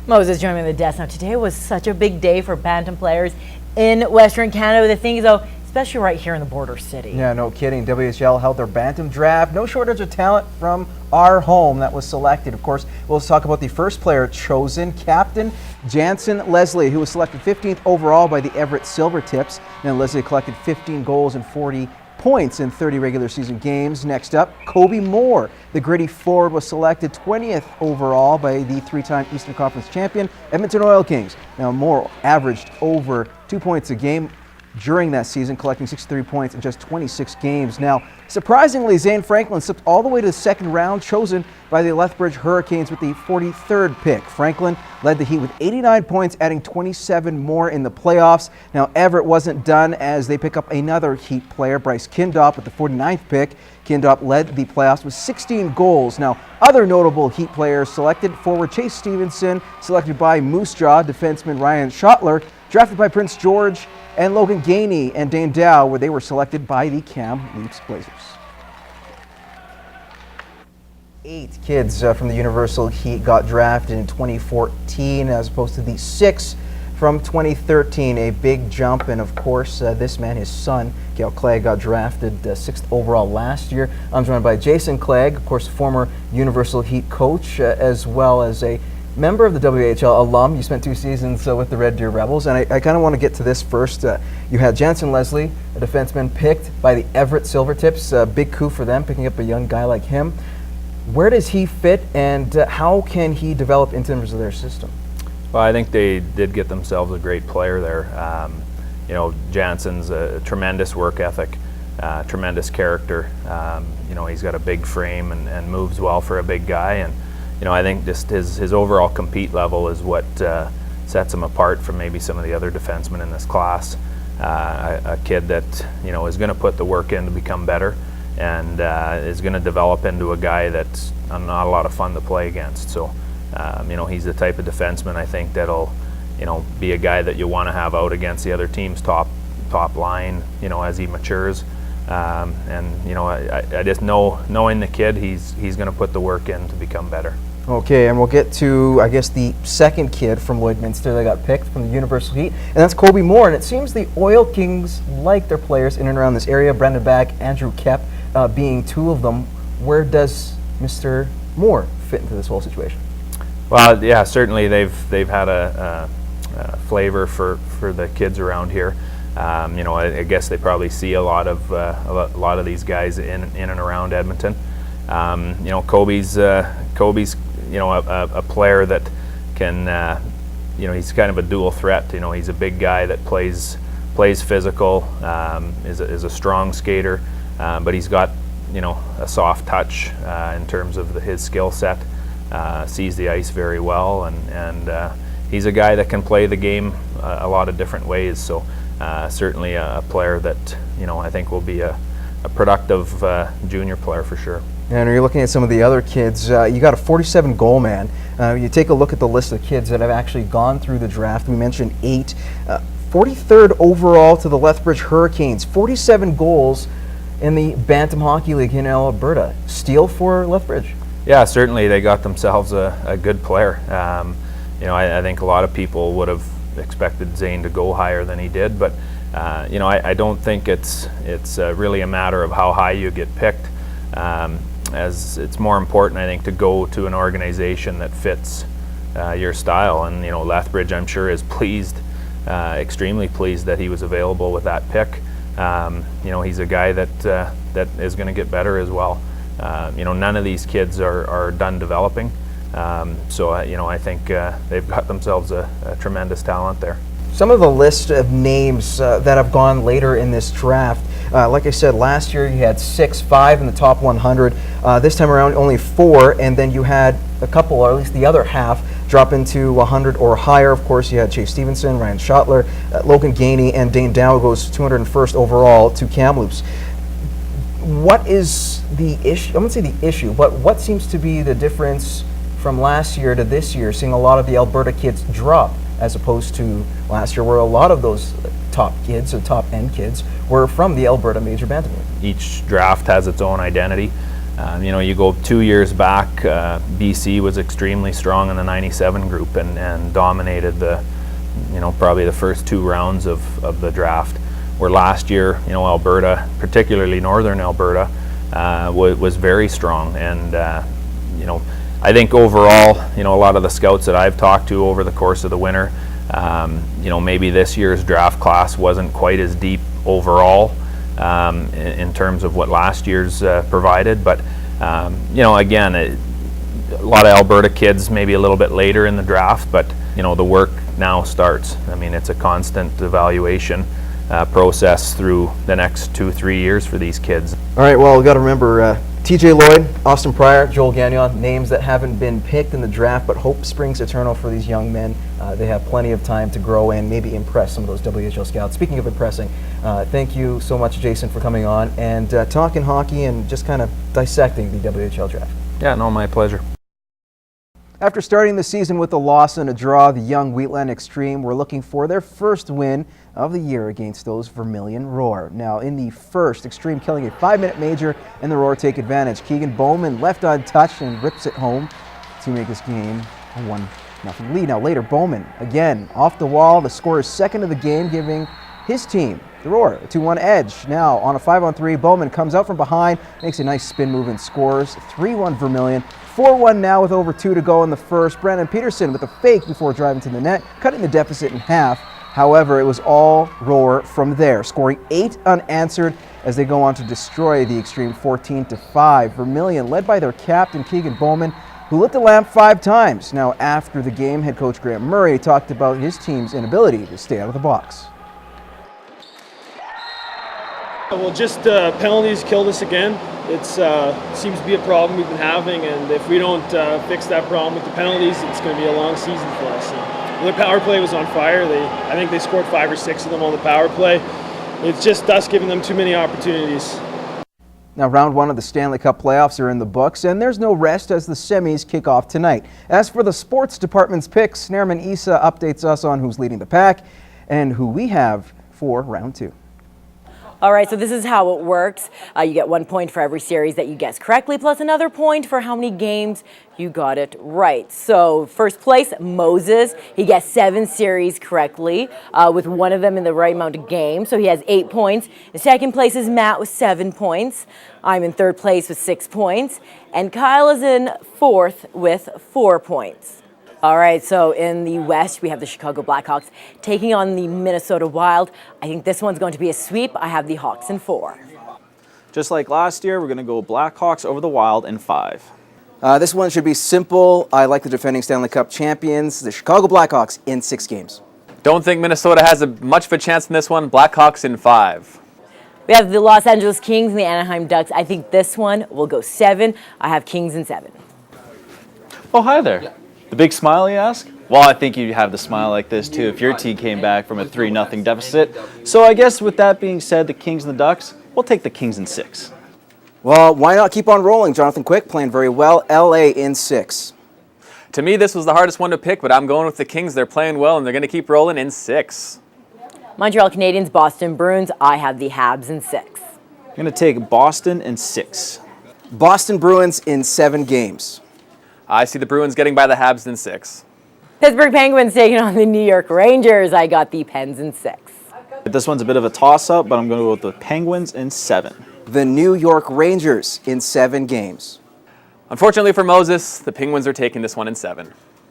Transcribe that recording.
Moses joining me on the desk. Now, today was such a big day for bantam players in Western Canada. The thing is, though, especially right here in the border city. Yeah, no kidding. WHL held their bantam draft. No shortage of talent from our home that was selected. Of course, we'll talk about the first player chosen, Captain Jansen Leslie, who was selected 15th overall by the Everett Silvertips. Now, Leslie collected 15 goals and 40 points in 30 regular season games. Next up, Kobe Moore, the gritty forward, was selected 20th overall by the three-time Eastern Conference champion Edmonton Oil Kings. Now, Moore averaged over 2 points a game during that season, collecting 63 points in just 26 games. Now, surprisingly, Zane Franklin slipped all the way to the second round, chosen by the Lethbridge Hurricanes with the 43rd pick. Franklin led the Heat with 89 points, adding 27 more in the playoffs. Now, Everett wasn't done as they pick up another Heat player, Bryce Kindop, with the 49th pick. Kindop led the playoffs with 16 goals. Now, other notable Heat players selected: forward Chase Stevenson, selected by Moose Jaw, defenseman Ryan Schottler, drafted by Prince George, and Logan Gainey and Dane Dow, where they were selected by the Kamloops Blazers. 8 kids from the Universal Heat got drafted in 2014 as opposed to the 6 from 2013. A big jump, and of course this man, his son, Gail Clegg, got drafted 6th overall last year. I'm joined by Jason Clegg, of course former Universal Heat coach, as well as a member of the WHL alum. You spent 2 seasons with the Red Deer Rebels, and I kind of want to get to this first. You had Jansen Leslie, a defenseman picked by the Everett Silvertips. Big coup for them, picking up a young guy like him. Where does he fit, and how can he develop in terms of their system? Well, I think they did get themselves a great player there. You know, Jansen's a tremendous work ethic, tremendous character. You know, he's got a big frame and moves well for a big guy, and you know, I think just his overall compete level is what sets him apart from maybe some of the other defensemen in this class. A kid that, you know, is going to put the work in to become better, and is going to develop into a guy that's not a lot of fun to play against. So, you know, he's the type of defenseman I think that'll, you know, be a guy that you want to have out against the other team's top line, you know, as he matures. And you know, I just knowing the kid, he's going to put the work in to become better. Okay, and we'll get to, I guess, the second kid from Lloydminster that got picked from the Universal Heat, and that's Kobe Moore. And it seems the Oil Kings like their players in and around this area. Brendan Back, Andrew Kep being 2 of them. Where does Mr. Moore fit into this whole situation? Well, yeah, certainly they've had a flavor for the kids around here. You know, I guess they probably see a lot of these guys in and around Edmonton. You know, Kobe's you know, a player that can, you know, he's kind of a dual threat. You know, he's a big guy that plays physical, is a strong skater, but he's got, you know, a soft touch in terms of his skill set. Sees the ice very well, and he's a guy that can play the game a lot of different ways. So certainly a player that, you know, I think will be a productive junior player for sure. And you're looking at some of the other kids. You got a 47 goal man. You take a look at the list of kids that have actually gone through the draft. We mentioned 8. 43rd overall to the Lethbridge Hurricanes. 47 goals in the Bantam Hockey League in Alberta. Steal for Lethbridge? Yeah, certainly they got themselves a good player. You know, I think a lot of people would have expected Zane to go higher than he did, but you know, I don't think it's really a matter of how high you get picked. As it's more important, I think, to go to an organization that fits your style. And you know, Lethbridge, I'm sure, is pleased, extremely pleased that he was available with that pick. You know, he's a guy that is going to get better as well. You know, none of these kids are done developing. So you know, I think they've got themselves a tremendous talent there. Some of the list of names that have gone later in this draft, like I said, last year you had 5 in the top 100. This time around only 4, and then you had a couple, or at least the other half, drop into 100 or higher. Of course, you had Chase Stevenson, Ryan Schottler, Logan Gainey, and Dane Dow goes 201st overall to Kamloops. What is the issue? I wouldn't say the issue, but what seems to be the difference from last year to this year, seeing a lot of the Alberta kids drop, as opposed to last year where a lot of those top kids, or top end kids, were from the Alberta Major Bantam League? Each draft has its own identity. You go 2 years back, BC was extremely strong in the 97 group and dominated probably the first 2 rounds of the draft. Where last year, Alberta, particularly northern Alberta, was very strong. And I think overall, a lot of the scouts that I've talked to over the course of the winter, maybe this year's draft class wasn't quite as deep overall in terms of what last year's provided. But again, a lot of Alberta kids maybe a little bit later in the draft, but the work now starts. I mean, it's a constant evaluation process through the next 2-3 years for these kids. All right, well, we've got to remember TJ Lloyd, Austin Pryor, Joel Gagnon, names that haven't been picked in the draft, but hope springs eternal for these young men. They have plenty of time to grow and maybe impress some of those WHL scouts. Speaking of impressing, thank you so much, Jason, for coming on and talking hockey and just kind of dissecting the WHL draft. Yeah, no, my pleasure. After starting the season with a loss and a draw, the young Wheatland Xtreme were looking for their first win of the year against those Vermilion Roar. Now, in the first, Xtreme killing a 5-minute major, and the Roar take advantage. Keegan Bowman left untouched and rips it home to make this game a 1-0 lead. Now later, Bowman again off the wall. The score is second of the game, giving his team, the Roar, a 2-1 edge. Now on a 5-on-3, Bowman comes out from behind, makes a nice spin move and scores. 3-1 Vermilion. 4-1 now with over 2 to go in the first. Brandon Peterson with a fake before driving to the net, cutting the deficit in half. However, it was all Roar from there, scoring 8 unanswered as they go on to destroy the Xtreme 14-5. Vermilion, led by their captain Keegan Bowman, who lit the lamp 5 times. Now, after the game, head coach Grant Murray talked about his team's inability to stay out of the box. Well, just penalties killed us again. It seems to be a problem we've been having, and if we don't fix that problem with the penalties, it's going to be a long season for us. And their power play was on fire. I think they scored 5 or 6 of them on the power play. It's just us giving them too many opportunities. Now, round 1 of the Stanley Cup playoffs are in the books, and there's no rest as the semis kick off tonight. As for the sports department's picks, Nairman Issa updates us on who's leading the pack and who we have for round 2. All right, so this is how it works. You get 1 point for every series that you guess correctly, plus another point for how many games you got it right. So first place, Moses. He gets 7 series correctly, with 1 of them in the right amount of games, so he has 8 points. In second place is Matt with 7 points. I'm in third place with 6 points. And Kyle is in fourth with 4 points. All right, so in the West, we have the Chicago Blackhawks taking on the Minnesota Wild. I think this one's going to be a sweep. I have the Hawks in 4. Just like last year, we're going to go Blackhawks over the Wild in 5. This one should be simple. I like the defending Stanley Cup champions, the Chicago Blackhawks, in 6 games. Don't think Minnesota has much of a chance in this one. Blackhawks in 5. We have the Los Angeles Kings and the Anaheim Ducks. I think this one will go 7. I have Kings in 7. Oh, hi there. Yeah. The big smile, you ask? Well, I think you'd have the smile like this, too, if your team came back from a 3-0 deficit. So I guess with that being said, the Kings and the Ducks, we'll take the Kings in 6. Well, why not keep on rolling? Jonathan Quick playing very well. LA in 6. To me, this was the hardest one to pick, but I'm going with the Kings. They're playing well, and they're going to keep rolling in 6. Montreal Canadiens, Boston Bruins. I have the Habs in 6. I'm going to take Boston in 6. Boston Bruins in 7 games. I see the Bruins getting by the Habs in 6. Pittsburgh Penguins taking on the New York Rangers. I got the Pens in 6. This one's a bit of a toss-up, but I'm going to go with the Penguins in 7. The New York Rangers in 7 games. Unfortunately for Moses, the Penguins are taking this one in 7.